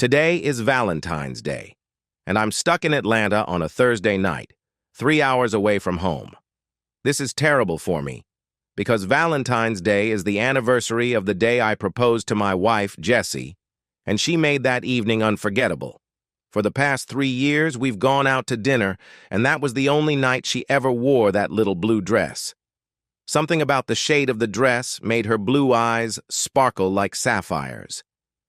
Today is Valentine's Day, and I'm stuck in Atlanta on a Thursday night, 3 hours away from home. This is terrible for me, because Valentine's Day is the anniversary of the day I proposed to my wife, Jessie, and she made that evening unforgettable. For the past 3 years, we've gone out to dinner, and that was the only night she ever wore that little blue dress. Something about the shade of the dress made her blue eyes sparkle like sapphires.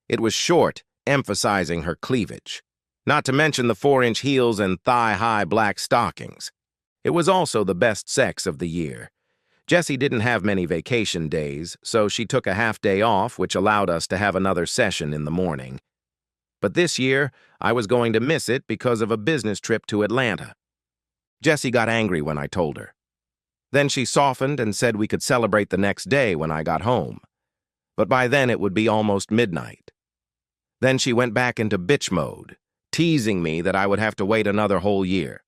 It was short, emphasizing her cleavage, not to mention the 4-inch heels and thigh-high black stockings. It was also the best sex of the year. Jessie didn't have many vacation days, so she took a half-day off, which allowed us to have another session in the morning. But this year, I was going to miss it because of a business trip to Atlanta. Jessie got angry when I told her. Then she softened and said we could celebrate the next day when I got home. But by then it would be almost midnight. Then she went back into bitch mode, teasing me that I would have to wait another whole year.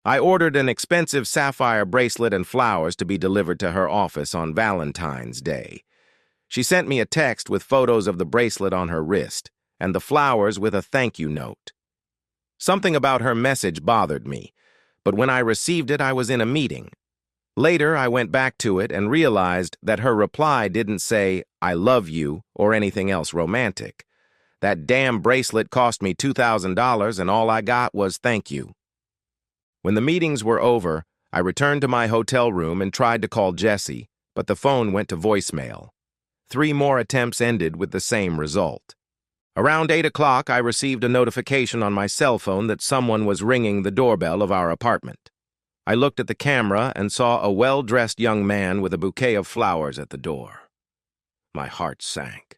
I ordered an expensive sapphire bracelet and flowers to be delivered to her office on Valentine's Day. She sent me a text with photos of the bracelet on her wrist and the flowers with a thank you note. Something about her message bothered me, but when I received it, I was in a meeting. Later, I went back to it and realized that her reply didn't say, "I love you," or anything else romantic. That damn bracelet cost me $2,000 and all I got was thank you. When the meetings were over, I returned to my hotel room and tried to call Jessie, but the phone went to voicemail. 3 more attempts ended with the same result. Around 8 o'clock, I received a notification on my cell phone that someone was ringing the doorbell of our apartment. I looked at the camera and saw a well-dressed young man with a bouquet of flowers at the door. My heart sank.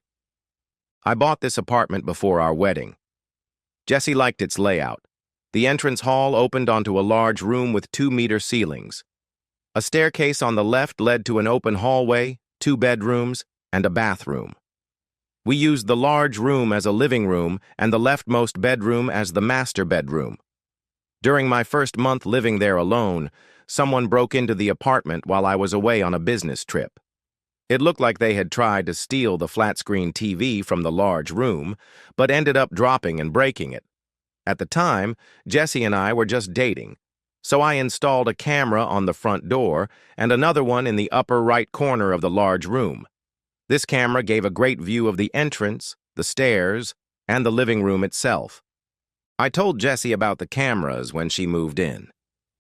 I bought this apartment before our wedding. Jessie liked its layout. The entrance hall opened onto a large room with 2-meter ceilings. A staircase on the left led to an open hallway, 2 bedrooms, and a bathroom. We used the large room as a living room and the leftmost bedroom as the master bedroom. During my first month living there alone, someone broke into the apartment while I was away on a business trip. It looked like they had tried to steal the flat-screen TV from the large room, but ended up dropping and breaking it. At the time, Jessie and I were just dating, so I installed a camera on the front door and another one in the upper right corner of the large room. This camera gave a great view of the entrance, the stairs, and the living room itself. I told Jessie about the cameras when she moved in.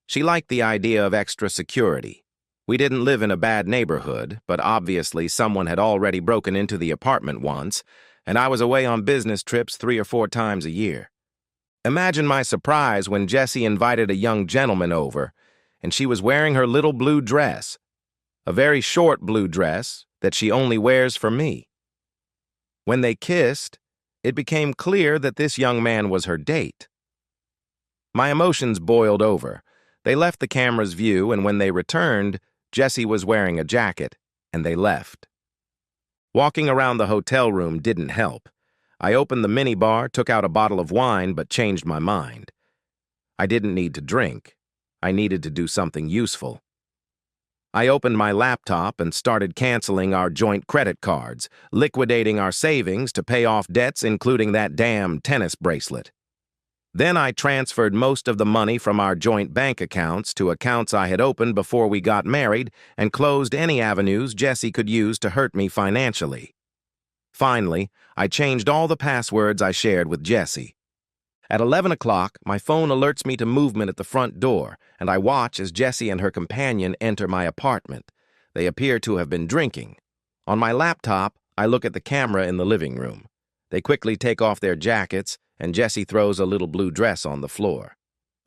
She liked the idea of extra security. We didn't live in a bad neighborhood, but obviously someone had already broken into the apartment once, and I was away on business trips 3 or 4 times a year. Imagine my surprise when Jessie invited a young gentleman over, and she was wearing her little blue dress, a very short blue dress that she only wears for me. When they kissed, it became clear that this young man was her date. My emotions boiled over. They left the camera's view, and when they returned, Jessie was wearing a jacket, and they left. Walking around the hotel room didn't help. I opened the minibar, took out a bottle of wine, but changed my mind. I didn't need to drink. I needed to do something useful. I opened my laptop and started canceling our joint credit cards, liquidating our savings to pay off debts, including that damn tennis bracelet. Then I transferred most of the money from our joint bank accounts to accounts I had opened before we got married and closed any avenues Jessie could use to hurt me financially. Finally, I changed all the passwords I shared with Jessie. At 11 o'clock, my phone alerts me to movement at the front door, and I watch as Jessie and her companion enter my apartment. They appear to have been drinking. On my laptop, I look at the camera in the living room. They quickly take off their jackets, and Jessie throws a little blue dress on the floor.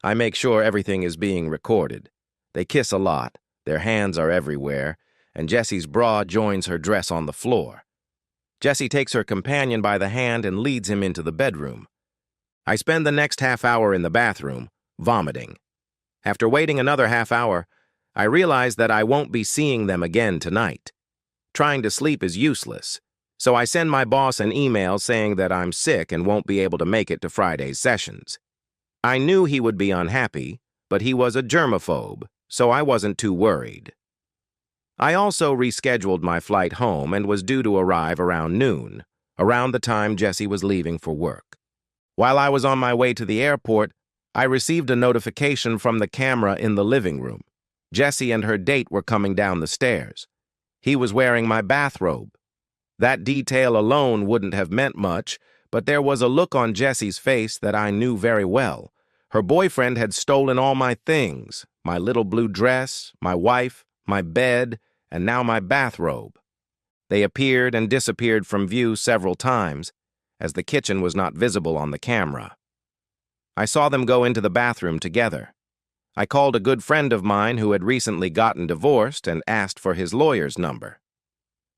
I make sure everything is being recorded. They kiss a lot, their hands are everywhere, and Jessie's bra joins her dress on the floor. Jessie takes her companion by the hand and leads him into the bedroom. I spend the next half hour in the bathroom, vomiting. After waiting another half hour, I realize that I won't be seeing them again tonight. Trying to sleep is useless, so I send my boss an email saying that I'm sick and won't be able to make it to Friday's sessions. I knew he would be unhappy, but he was a germaphobe, so I wasn't too worried. I also rescheduled my flight home and was due to arrive around noon, around the time Jessie was leaving for work. While I was on my way to the airport, I received a notification from the camera in the living room. Jessie and her date were coming down the stairs. He was wearing my bathrobe. That detail alone wouldn't have meant much, but there was a look on Jessie's face that I knew very well. Her boyfriend had stolen all my things, my little blue dress, my wife, my bed, and now my bathrobe. They appeared and disappeared from view several times, as the kitchen was not visible on the camera. I saw them go into the bathroom together. I called a good friend of mine who had recently gotten divorced and asked for his lawyer's number.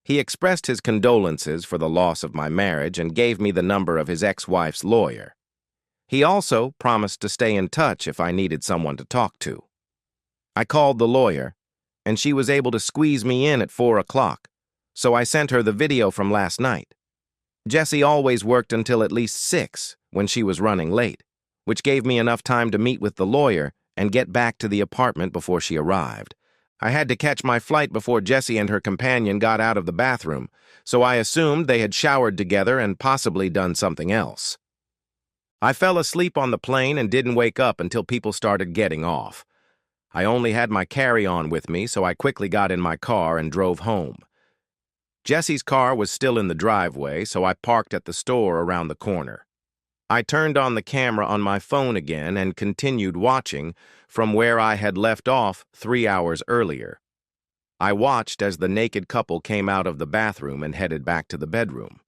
He expressed his condolences for the loss of my marriage and gave me the number of his ex-wife's lawyer. He also promised to stay in touch if I needed someone to talk to. I called the lawyer, and she was able to squeeze me in at 4 o'clock, so I sent her the video from last night. Jessie always worked until at least 6 when she was running late, which gave me enough time to meet with the lawyer and get back to the apartment before she arrived. I had to catch my flight before Jessie and her companion got out of the bathroom, so I assumed they had showered together and possibly done something else. I fell asleep on the plane and didn't wake up until people started getting off. I only had my carry-on with me, so I quickly got in my car and drove home. Jessie's car was still in the driveway, so I parked at the store around the corner. I turned on the camera on my phone again and continued watching from where I had left off 3 hours earlier. I watched as the naked couple came out of the bathroom and headed back to the bedroom.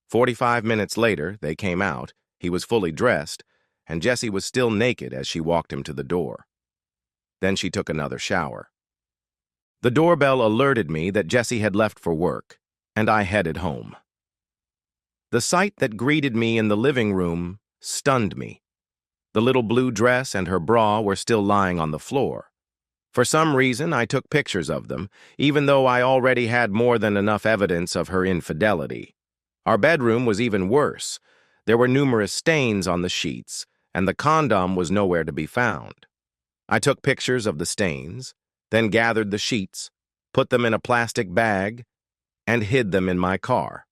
45 minutes later, they came out. He was fully dressed, and Jessie was still naked as she walked him to the door. Then she took another shower. The doorbell alerted me that Jessie had left for work, and I headed home. The sight that greeted me in the living room stunned me. The little blue dress and her bra were still lying on the floor. For some reason, I took pictures of them, even though I already had more than enough evidence of her infidelity. Our bedroom was even worse. There were numerous stains on the sheets, and the condom was nowhere to be found. I took pictures of the stains, then gathered the sheets, put them in a plastic bag, and hid them in my car.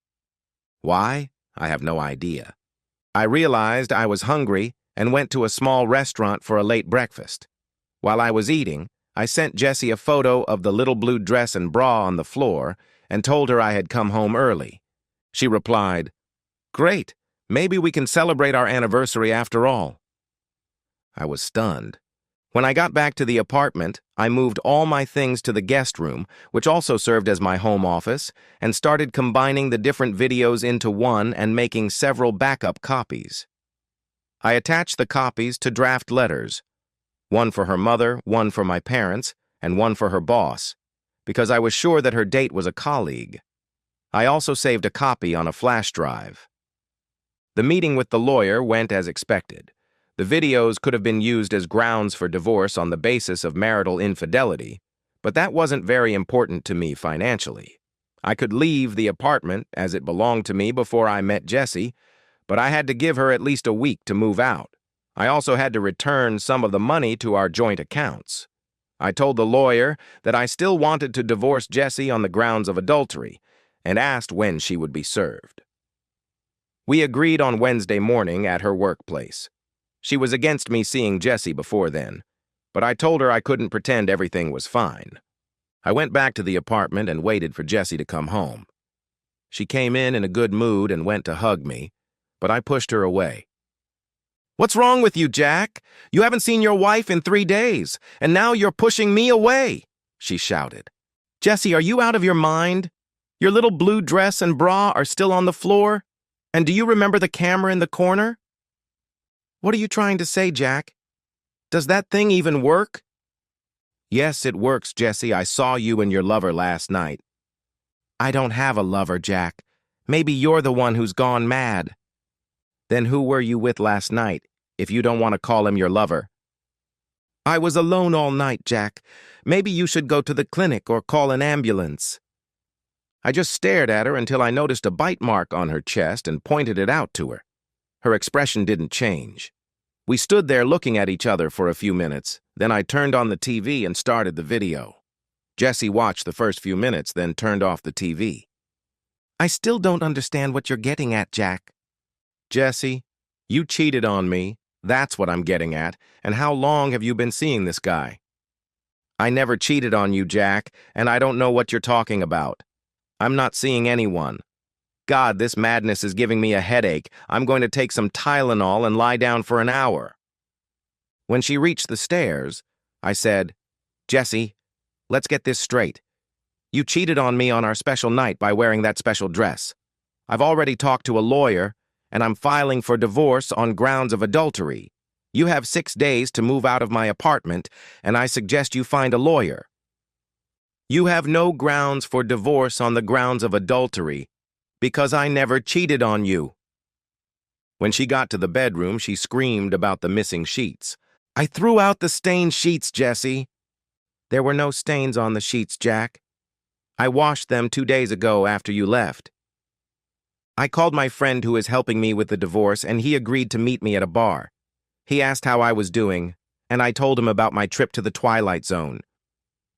Why? I have no idea. I realized I was hungry and went to a small restaurant for a late breakfast. While I was eating, I sent Jessie a photo of the little blue dress and bra on the floor and told her I had come home early. She replied, "Great, maybe we can celebrate our anniversary after all." I was stunned. When I got back to the apartment, I moved all my things to the guest room, which also served as my home office, and started combining the different videos into one and making several backup copies. I attached the copies to draft letters, one for her mother, one for my parents, and one for her boss, because I was sure that her date was a colleague. I also saved a copy on a flash drive. The meeting with the lawyer went as expected. The videos could have been used as grounds for divorce on the basis of marital infidelity, but that wasn't very important to me financially. I could leave the apartment as it belonged to me before I met Jessie, but I had to give her at least a week to move out. I also had to return some of the money to our joint accounts. I told the lawyer that I still wanted to divorce Jessie on the grounds of adultery and asked when she would be served. We agreed on Wednesday morning at her workplace. She was against me seeing Jessie before then, but I told her I couldn't pretend everything was fine. I went back to the apartment and waited for Jessie to come home. She came in a good mood and went to hug me, but I pushed her away. "What's wrong with you, Jack? You haven't seen your wife in 3 days, and now you're pushing me away," she shouted. "Jessie, are you out of your mind? Your little blue dress and bra are still on the floor, and do you remember the camera in the corner?" "What are you trying to say, Jack? Does that thing even work?" "Yes, it works, Jessie. I saw you and your lover last night." "I don't have a lover, Jack. Maybe you're the one who's gone mad." "Then who were you with last night, if you don't want to call him your lover?" "I was alone all night, Jack. Maybe you should go to the clinic or call an ambulance." I just stared at her until I noticed a bite mark on her chest and pointed it out to her. Her expression didn't change. We stood there looking at each other for a few minutes. Then I turned on the TV and started the video. Jessie watched the first few minutes, then turned off the TV. "I still don't understand what you're getting at, Jack." "Jessie, You cheated on me. That's what I'm getting at. And how long have you been seeing this guy? I never cheated on you, Jack, and I don't know what you're talking about. I'm not seeing anyone. God, this madness is giving me a headache. I'm going to take some Tylenol and lie down for an hour. When she reached the stairs, I said, Jessie, let's get this straight. You cheated on me on our special night by wearing that special dress. I've already talked to a lawyer, and I'm filing for divorce on grounds of adultery. You have 6 days to move out of my apartment, and I suggest you find a lawyer. You have no grounds for divorce on the grounds of adultery, because I never cheated on you. When she got to the bedroom, she screamed about the missing sheets. I threw out the stained sheets, Jessie. There were no stains on the sheets, Jack. I washed them 2 days ago after you left. I called my friend who is helping me with the divorce, and he agreed to meet me at a bar. He asked how I was doing, and I told him about my trip to the Twilight Zone.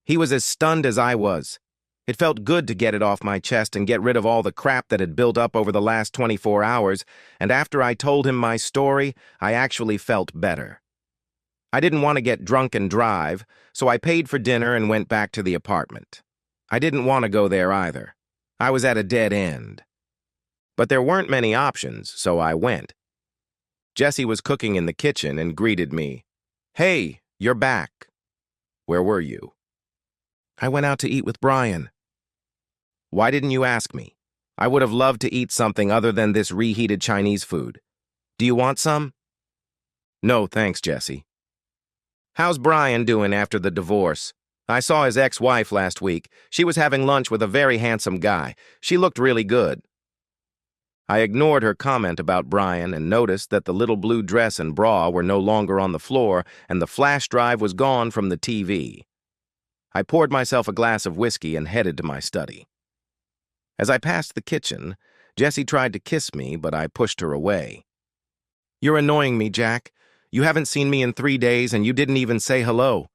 He was as stunned as I was. It felt good to get it off my chest and get rid of all the crap that had built up over the last 24 hours, and after I told him my story, I actually felt better. I didn't want to get drunk and drive, so I paid for dinner and went back to the apartment. I didn't want to go there either. I was at a dead end. But there weren't many options, so I went. Jessie was cooking in the kitchen and greeted me. Hey, you're back. Where were you? I went out to eat with Brian. Why didn't you ask me? I would have loved to eat something other than this reheated Chinese food. Do you want some? No, thanks, Jessie. How's Brian doing after the divorce? I saw his ex-wife last week. She was having lunch with a very handsome guy. She looked really good. I ignored her comment about Brian and noticed that the little blue dress and bra were no longer on the floor and the flash drive was gone from the TV. I poured myself a glass of whiskey and headed to my study. As I passed the kitchen, Jessie tried to kiss me, but I pushed her away. You're annoying me, Jack. You haven't seen me in 3 days and you didn't even say hello.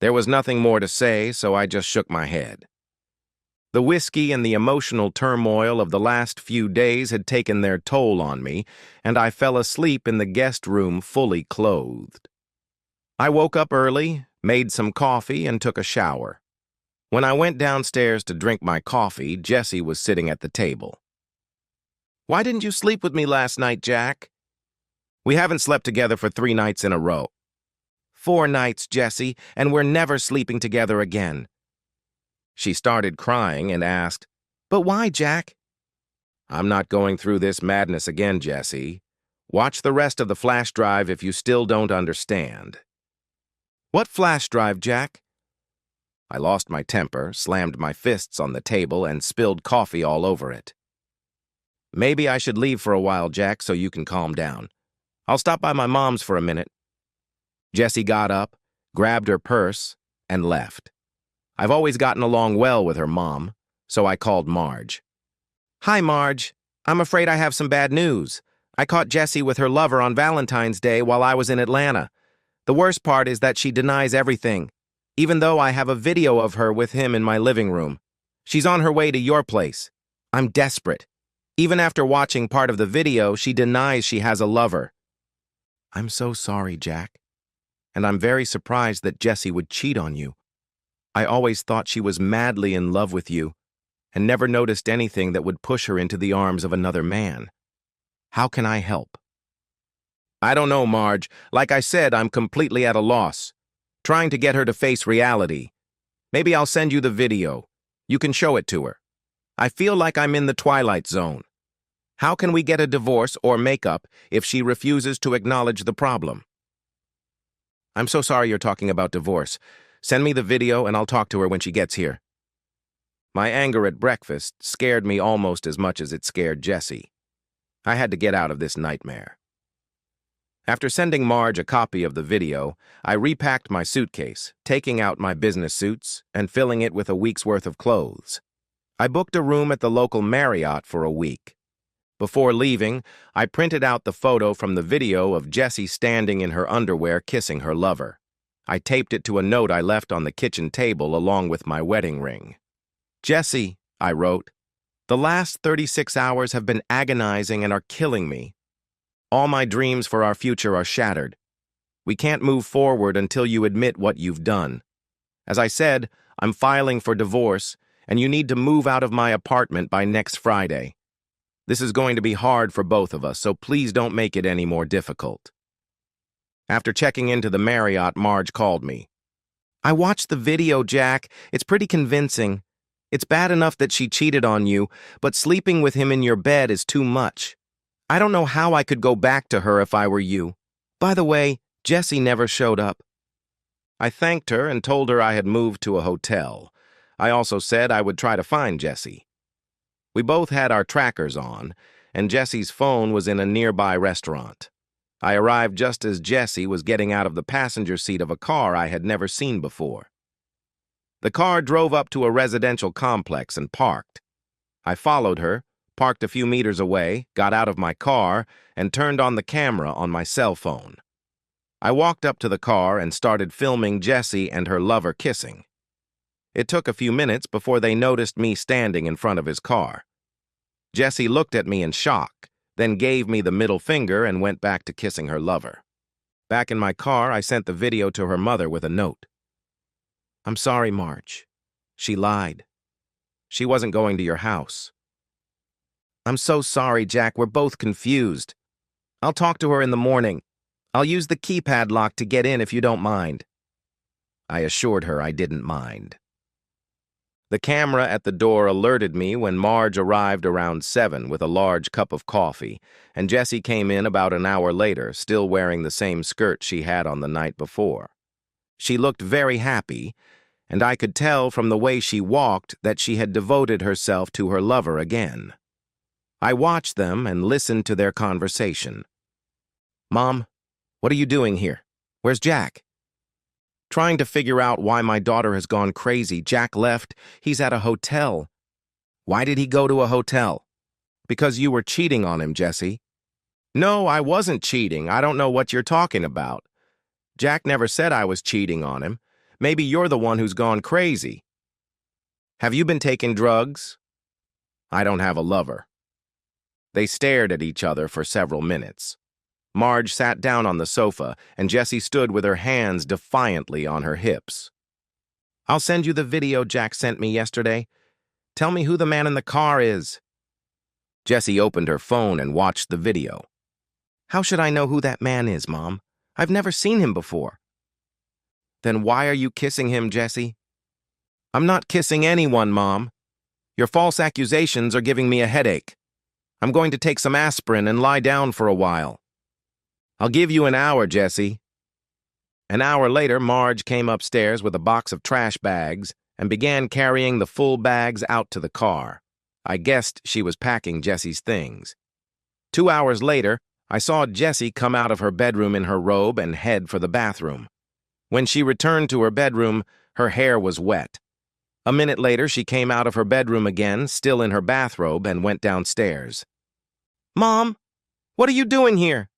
There was nothing more to say, so I just shook my head. The whiskey and the emotional turmoil of the last few days had taken their toll on me, and I fell asleep in the guest room fully clothed. I woke up early, made some coffee, and took a shower. When I went downstairs to drink my coffee, Jessie was sitting at the table. Why didn't you sleep with me last night, Jack? We haven't slept together for 3 nights in a row. 4 nights, Jessie, and we're never sleeping together again. She started crying and asked, But why, Jack? I'm not going through this madness again, Jessie. Watch the rest of the flash drive if you still don't understand. What flash drive, Jack? I lost my temper, slammed my fists on the table, and spilled coffee all over it. Maybe I should leave for a while, Jack, so you can calm down. I'll stop by my mom's for a minute. Jessie got up, grabbed her purse, and left. I've always gotten along well with her mom, so I called Marge. Hi, Marge. I'm afraid I have some bad news. I caught Jessie with her lover on Valentine's Day while I was in Atlanta. The worst part is that she denies everything, even though I have a video of her with him in my living room. She's on her way to your place. I'm desperate. Even after watching part of the video, she denies she has a lover. I'm so sorry, Jack. And I'm very surprised that Jessie would cheat on you. I always thought she was madly in love with you, and never noticed anything that would push her into the arms of another man. How can I help? I don't know, Marge. Like I said, I'm completely at a loss. Trying to get her to face reality. Maybe I'll send you the video. You can show it to her. I feel like I'm in the Twilight Zone. How can we get a divorce or make up if she refuses to acknowledge the problem? I'm so sorry you're talking about divorce. Send me the video and I'll talk to her when she gets here. My anger at breakfast scared me almost as much as it scared Jessie. I had to get out of this nightmare. After sending Marge a copy of the video, I repacked my suitcase, taking out my business suits and filling it with a week's worth of clothes. I booked a room at the local Marriott for a week. Before leaving, I printed out the photo from the video of Jessie standing in her underwear kissing her lover. I taped it to a note I left on the kitchen table along with my wedding ring. Jessie, I wrote, the last 36 hours have been agonizing and are killing me. All my dreams for our future are shattered. We can't move forward until you admit what you've done. As I said, I'm filing for divorce, and you need to move out of my apartment by next Friday. This is going to be hard for both of us, so please don't make it any more difficult. After checking into the Marriott, Marge called me. I watched the video, Jack. It's pretty convincing. It's bad enough that she cheated on you, but sleeping with him in your bed is too much. I don't know how I could go back to her if I were you. By the way, Jessie never showed up. I thanked her and told her I had moved to a hotel. I also said I would try to find Jessie. We both had our trackers on, and Jessie's phone was in a nearby restaurant. I arrived just as Jessie was getting out of the passenger seat of a car I had never seen before. The car drove up to a residential complex and parked. I followed her, parked a few meters away, got out of my car, and turned on the camera on my cell phone. I walked up to the car and started filming Jessie and her lover kissing. It took a few minutes before they noticed me standing in front of his car. Jessie looked at me in shock, then gave me the middle finger and went back to kissing her lover. Back in my car, I sent the video to her mother with a note. I'm sorry, Marge. She lied. She wasn't going to your house. I'm so sorry, Jack. We're both confused. I'll talk to her in the morning. I'll use the keypad lock to get in if you don't mind. I assured her I didn't mind. The camera at the door alerted me when Marge arrived around 7 with a large cup of coffee, and Jessie came in about an hour later, still wearing the same skirt she had on the night before. She looked very happy, and I could tell from the way she walked that she had devoted herself to her lover again. I watched them and listened to their conversation. Mom, what are you doing here? Where's Jack? Trying to figure out why my daughter has gone crazy. Jack left. He's at a hotel. Why did he go to a hotel? Because you were cheating on him, Jessie. No, I wasn't cheating. I don't know what you're talking about. Jack never said I was cheating on him. Maybe you're the one who's gone crazy. Have you been taking drugs? I don't have a lover. They stared at each other for several minutes. Marge sat down on the sofa, and Jessie stood with her hands defiantly on her hips. I'll send you the video Jack sent me yesterday. Tell me who the man in the car is. Jessie opened her phone and watched the video. How should I know who that man is, Mom? I've never seen him before. Then why are you kissing him, Jessie? I'm not kissing anyone, Mom. Your false accusations are giving me a headache. I'm going to take some aspirin and lie down for a while. I'll give you an hour, Jessie. An hour later, Marge came upstairs with a box of trash bags and began carrying the full bags out to the car. I guessed she was packing Jessie's things. 2 hours later, I saw Jessie come out of her bedroom in her robe and head for the bathroom. When she returned to her bedroom, her hair was wet. A minute later, she came out of her bedroom again, still in her bathrobe, and went downstairs. Mom, what are you doing here?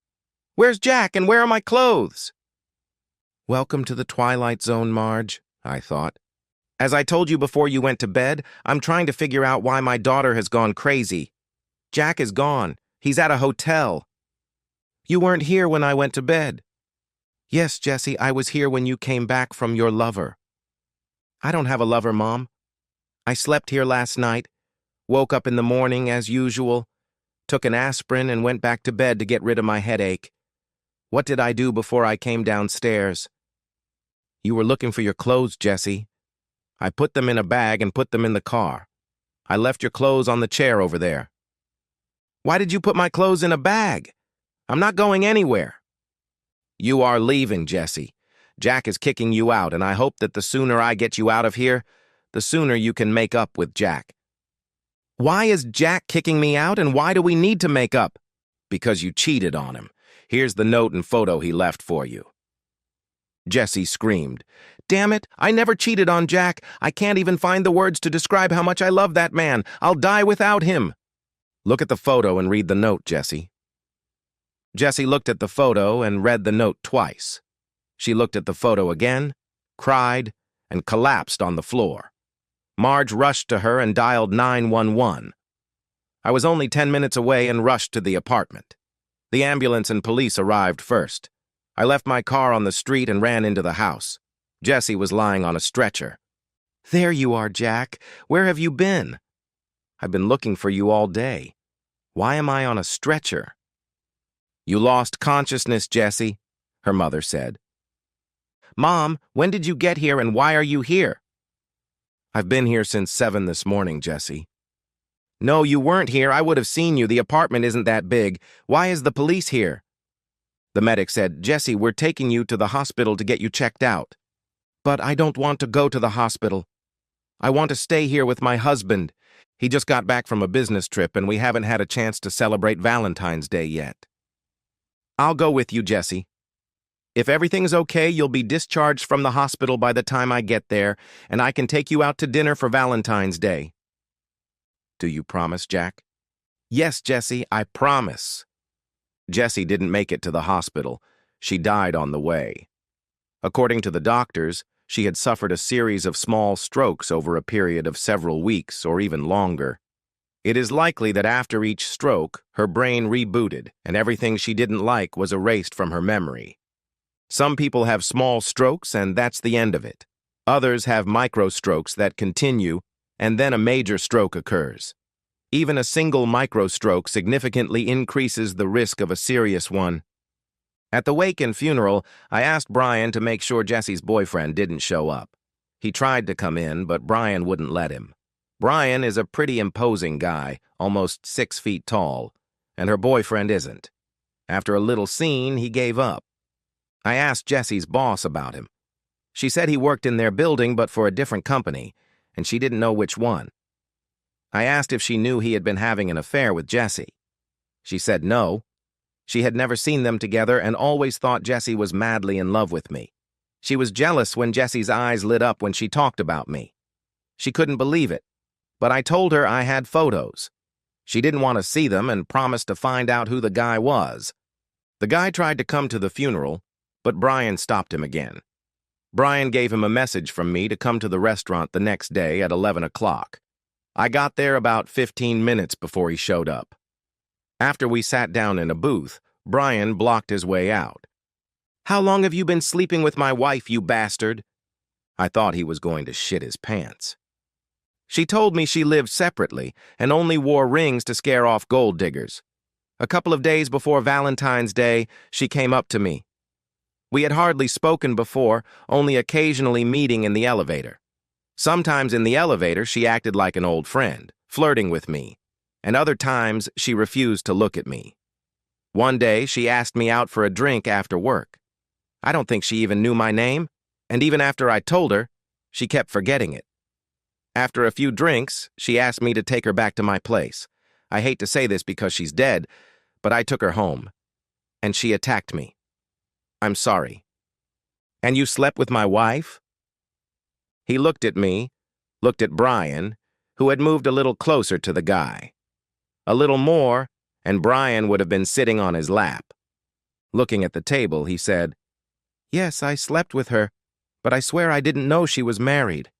Where's Jack and where are my clothes? Welcome to the Twilight Zone, Marge, I thought. As I told you before you went to bed, I'm trying to figure out why my daughter has gone crazy. Jack is gone. He's at a hotel. You weren't here when I went to bed. Yes, Jessie, I was here when you came back from your lover. I don't have a lover, Mom. I slept here last night, woke up in the morning as usual, took an aspirin and went back to bed to get rid of my headache. What did I do before I came downstairs? You were looking for your clothes, Jessie. I put them in a bag and put them in the car. I left your clothes on the chair over there. Why did you put my clothes in a bag? I'm not going anywhere. You are leaving, Jessie. Jack is kicking you out, and I hope that the sooner I get you out of here, the sooner you can make up with Jack. Why is Jack kicking me out, and why do we need to make up? Because you cheated on him. Here's the note and photo he left for you. Jessie screamed. Damn it, I never cheated on Jack. I can't even find the words to describe how much I love that man. I'll die without him. Look at the photo and read the note, Jessie. Jessie looked at the photo and read the note twice. She looked at the photo again, cried, and collapsed on the floor. Marge rushed to her and dialed 911. I was only 10 minutes away and rushed to the apartment. The ambulance and police arrived first. I left my car on the street and ran into the house. Jesse was lying on a stretcher. "There you are, Jack. Where have you been?" "I've been looking for you all day. Why am I on a stretcher?" "You lost consciousness, Jesse," her mother said. "Mom, when did you get here and why are you here?" "I've been here since 7 this morning, Jesse." "No, you weren't here. I would have seen you. The apartment isn't that big. Why is the police here?" The medic said, "Jesse, we're taking you to the hospital to get you checked out." "But I don't want to go to the hospital. I want to stay here with my husband. He just got back from a business trip and we haven't had a chance to celebrate Valentine's Day yet." "I'll go with you, Jesse. If everything's okay, you'll be discharged from the hospital by the time I get there, and I can take you out to dinner for Valentine's Day." "Do you promise, Jack?" "Yes, Jesse, I promise." Jesse didn't make it to the hospital. She died on the way. According to the doctors, she had suffered a series of small strokes over a period of several weeks or even longer. It is likely that after each stroke, her brain rebooted and everything she didn't like was erased from her memory. Some people have small strokes and that's the end of it. Others have microstrokes that continue and then a major stroke occurs. Even a single microstroke significantly increases the risk of a serious one. At the wake and funeral, I asked Brian to make sure Jesse's boyfriend didn't show up. He tried to come in, but Brian wouldn't let him. Brian is a pretty imposing guy, almost 6 feet tall, and her boyfriend isn't. After a little scene, he gave up. I asked Jesse's boss about him. She said he worked in their building but for a different company, and she didn't know which one. I asked if she knew he had been having an affair with Jesse. She said no. She had never seen them together and always thought Jesse was madly in love with me. She was jealous when Jesse's eyes lit up when she talked about me. She couldn't believe it, but I told her I had photos. She didn't want to see them and promised to find out who the guy was. The guy tried to come to the funeral, but Brian stopped him again. Brian gave him a message from me to come to the restaurant the next day at 11 o'clock. I got there about 15 minutes before he showed up. After we sat down in a booth, Brian blocked his way out. "How long have you been sleeping with my wife, you bastard?" I thought he was going to shit his pants. She told me she lived separately and only wore rings to scare off gold diggers. A couple of days before Valentine's Day, she came up to me. We had hardly spoken before, only occasionally meeting in the elevator. Sometimes in the elevator, she acted like an old friend, flirting with me, and other times she refused to look at me. One day, she asked me out for a drink after work. I don't think she even knew my name, and even after I told her, she kept forgetting it. After a few drinks, she asked me to take her back to my place. I hate to say this because she's dead, but I took her home, and she attacked me. I'm sorry. And you slept with my wife? He looked at me, looked at Brian, who had moved a little closer to the guy. A little more, and Brian would have been sitting on his lap. Looking at the table, he said, "Yes, I slept with her, but I swear I didn't know she was married.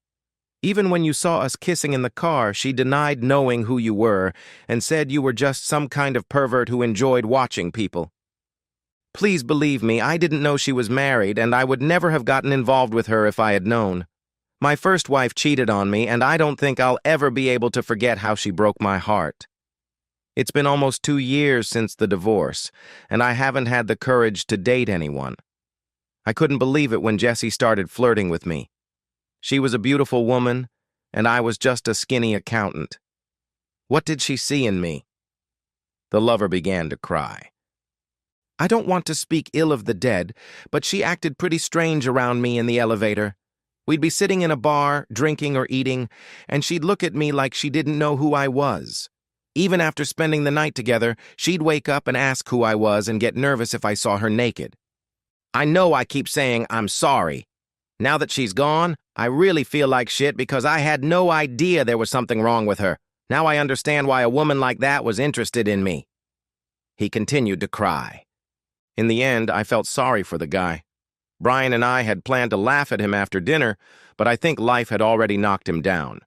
Even when you saw us kissing in the car, she denied knowing who you were and said you were just some kind of pervert who enjoyed watching people. Please believe me, I didn't know she was married, and I would never have gotten involved with her if I had known. My first wife cheated on me, and I don't think I'll ever be able to forget how she broke my heart. It's been almost 2 years since the divorce, and I haven't had the courage to date anyone. I couldn't believe it when Jessie started flirting with me. She was a beautiful woman, and I was just a skinny accountant. What did she see in me?" The lover began to cry. "I don't want to speak ill of the dead, but she acted pretty strange around me in the elevator. We'd be sitting in a bar, drinking or eating, and she'd look at me like she didn't know who I was. Even after spending the night together, she'd wake up and ask who I was and get nervous if I saw her naked. I know I keep saying I'm sorry. Now that she's gone, I really feel like shit because I had no idea there was something wrong with her. Now I understand why a woman like that was interested in me." He continued to cry. In the end, I felt sorry for the guy. Brian and I had planned to laugh at him after dinner, but I think life had already knocked him down.